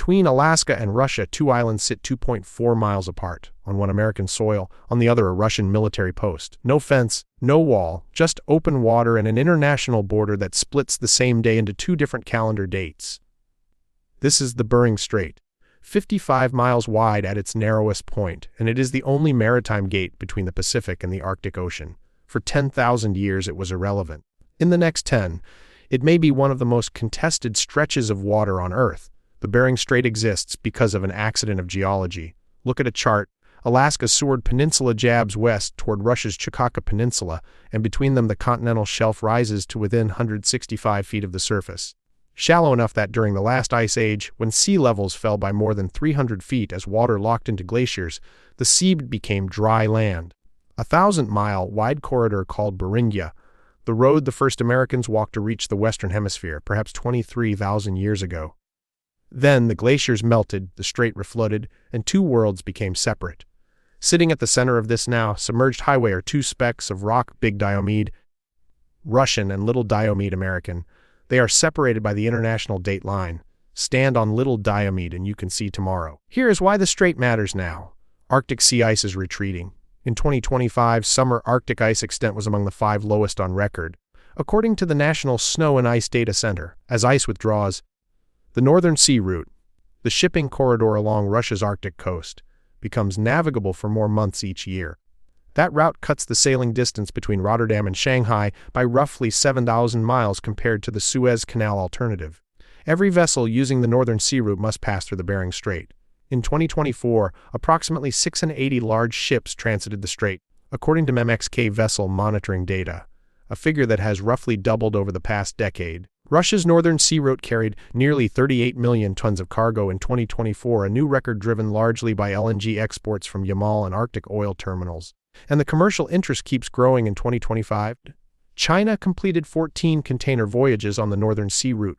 Between Alaska and Russia, two islands sit 2.4 miles apart, on one American soil, on the other a Russian military post. No fence, no wall, just open water and an international border that splits the same day into two different calendar dates. This is the Bering Strait, 55 miles wide at its narrowest point, and it is the only maritime gate between the Pacific and the Arctic Ocean. For 10,000 years it was irrelevant. In the next 10, it may be one of the most contested stretches of water on Earth. The Bering Strait exists because of an accident of geology. Look at a chart. Alaska's Seward Peninsula jabs west toward Russia's Chukotka Peninsula, and between them the continental shelf rises to within 165 feet of the surface. Shallow enough that during the last ice age, when sea levels fell by more than 300 feet as water locked into glaciers, the sea became dry land. A 1,000-mile wide corridor called Beringia, the road the first Americans walked to reach the Western Hemisphere, perhaps 23,000 years ago. Then the glaciers melted, the strait reflooded, and two worlds became separate. Sitting at the center of this now submerged highway are two specks of rock, Big Diomede Russian and Little Diomede American. They are separated by the international date line. Stand on Little Diomede and you can see tomorrow. Here is why the strait matters now. Arctic sea ice is retreating. In 2025, summer Arctic ice extent was among the 5 lowest on record, according to the National Snow and Ice Data Center. As ice withdraws, the Northern Sea Route, the shipping corridor along Russia's Arctic coast, becomes navigable for more months each year. That route cuts the sailing distance between Rotterdam and Shanghai by roughly 7,000 miles compared to the Suez Canal alternative. Every vessel using the Northern Sea Route must pass through the Bering Strait. In 2024, approximately 680 large ships transited the strait, according to MMXK vessel monitoring data, a figure that has roughly doubled over the past decade. Russia's Northern Sea Route carried nearly 38 million tons of cargo in 2024, a new record driven largely by LNG exports from Yamal and Arctic oil terminals. And the commercial interest keeps growing in 2025. China completed 14 container voyages on the Northern Sea Route,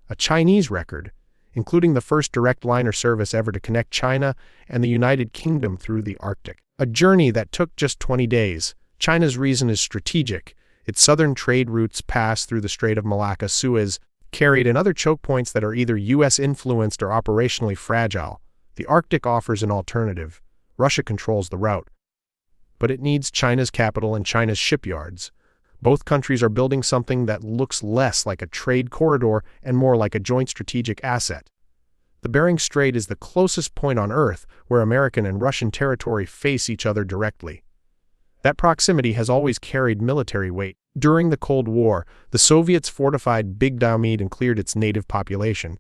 a Chinese record, including the first direct liner service ever to connect China and the United Kingdom through the Arctic. A journey that took just 20 days. China's reason is strategic. Its southern trade routes pass through the Strait of Malacca, Suez, carried and other choke points that are either U.S.-influenced or operationally fragile. The Arctic offers an alternative. Russia controls the route, but it needs China's capital and China's shipyards. Both countries are building something that looks less like a trade corridor and more like a joint strategic asset. The Bering Strait is the closest point on Earth where American and Russian territory face each other directly. That proximity has always carried military weight. During the Cold War, the Soviets fortified Big Diomede and cleared its native population.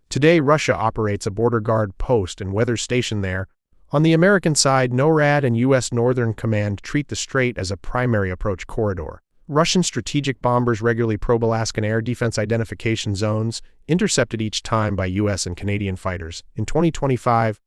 Today, Russia operates a border guard post and weather station there. On the American side, NORAD and U.S. Northern Command treat the strait as a primary approach corridor. Russian strategic bombers regularly probe Alaskan air defense identification zones, intercepted each time by U.S. and Canadian fighters. In 2025,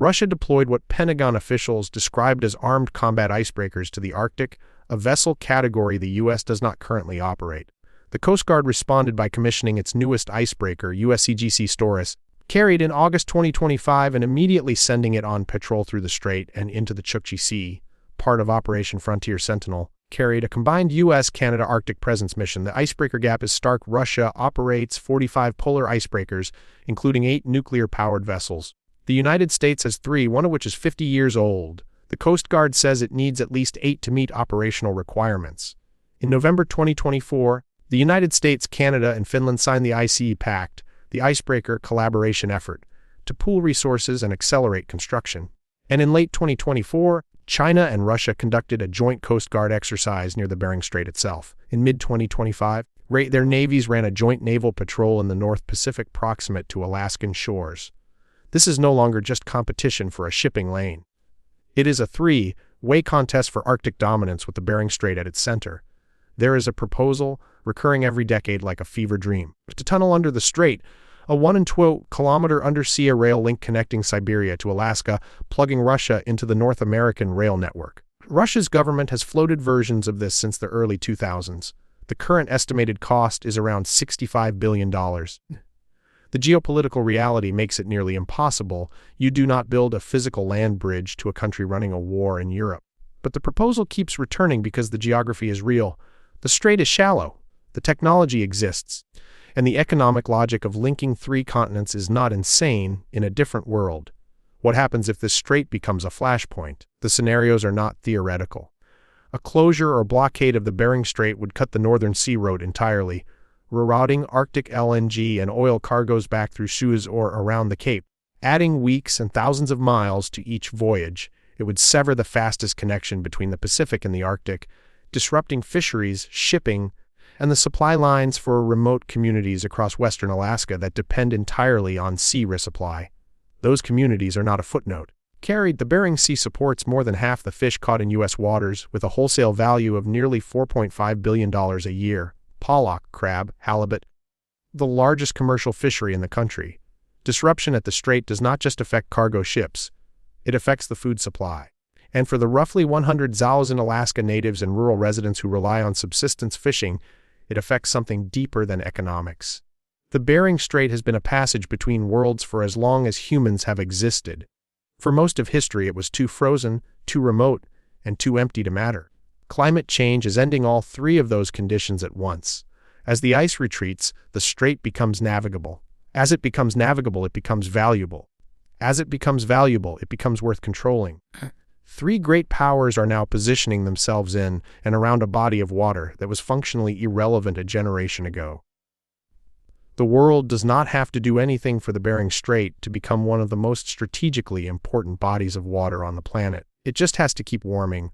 Russia deployed what Pentagon officials described as armed combat icebreakers to the Arctic, a vessel category the U.S. does not currently operate. The Coast Guard responded by commissioning its newest icebreaker, USCGC Storis, carried in August 2025 and immediately sending it on patrol through the strait and into the Chukchi Sea, part of Operation Frontier Sentinel, carried a combined U.S.-Canada Arctic presence mission. The icebreaker gap is stark. Russia operates 45 polar icebreakers, including 8 nuclear-powered vessels. The United States has 3, one of which is 50 years old. The Coast Guard says it needs at least 8 to meet operational requirements. In November 2024, the United States, Canada, and Finland signed the ICE Pact, the icebreaker collaboration effort, to pool resources and accelerate construction. And in late 2024, China and Russia conducted a joint Coast Guard exercise near the Bering Strait itself. In mid-2025, their navies ran a joint naval patrol in the North Pacific proximate to Alaskan shores. This is no longer just competition for a shipping lane. It is a 3-way contest for Arctic dominance with the Bering Strait at its center. There is a proposal, recurring every decade like a fever dream, to tunnel under the strait, a 1.2-kilometer undersea rail link connecting Siberia to Alaska, plugging Russia into the North American rail network. Russia's government has floated versions of this since the early 2000s. The current estimated cost is around $65 billion. The geopolitical reality makes it nearly impossible. You do not build a physical land bridge to a country running a war in Europe. But the proposal keeps returning because the geography is real. The strait is shallow. The technology exists. And the economic logic of linking 3 continents is not insane in a different world. What happens if this strait becomes a flashpoint? The scenarios are not theoretical. A closure or blockade of the Bering Strait would cut the Northern Sea route entirely, rerouting Arctic LNG and oil cargoes back through Suez or around the Cape. Adding weeks and thousands of miles to each voyage, it would sever the fastest connection between the Pacific and the Arctic, disrupting fisheries, shipping, and the supply lines for remote communities across western Alaska that depend entirely on sea resupply. Those communities are not a footnote. Carried, the Bering Sea supports more than half the fish caught in U.S. waters, with a wholesale value of nearly $4.5 billion a year. Pollock, crab, halibut, the largest commercial fishery in the country. Disruption at the strait does not just affect cargo ships, it affects the food supply. And for the roughly 100,000 Alaska natives and rural residents who rely on subsistence fishing, it affects something deeper than economics. The Bering Strait has been a passage between worlds for as long as humans have existed. For most of history, it was too frozen, too remote, and too empty to matter. Climate change is ending all 3 of those conditions at once. As the ice retreats, the strait becomes navigable. As it becomes navigable, it becomes valuable. As it becomes valuable, it becomes worth controlling. 3 great powers are now positioning themselves in and around a body of water that was functionally irrelevant a generation ago. The world does not have to do anything for the Bering Strait to become one of the most strategically important bodies of water on the planet. It just has to keep warming,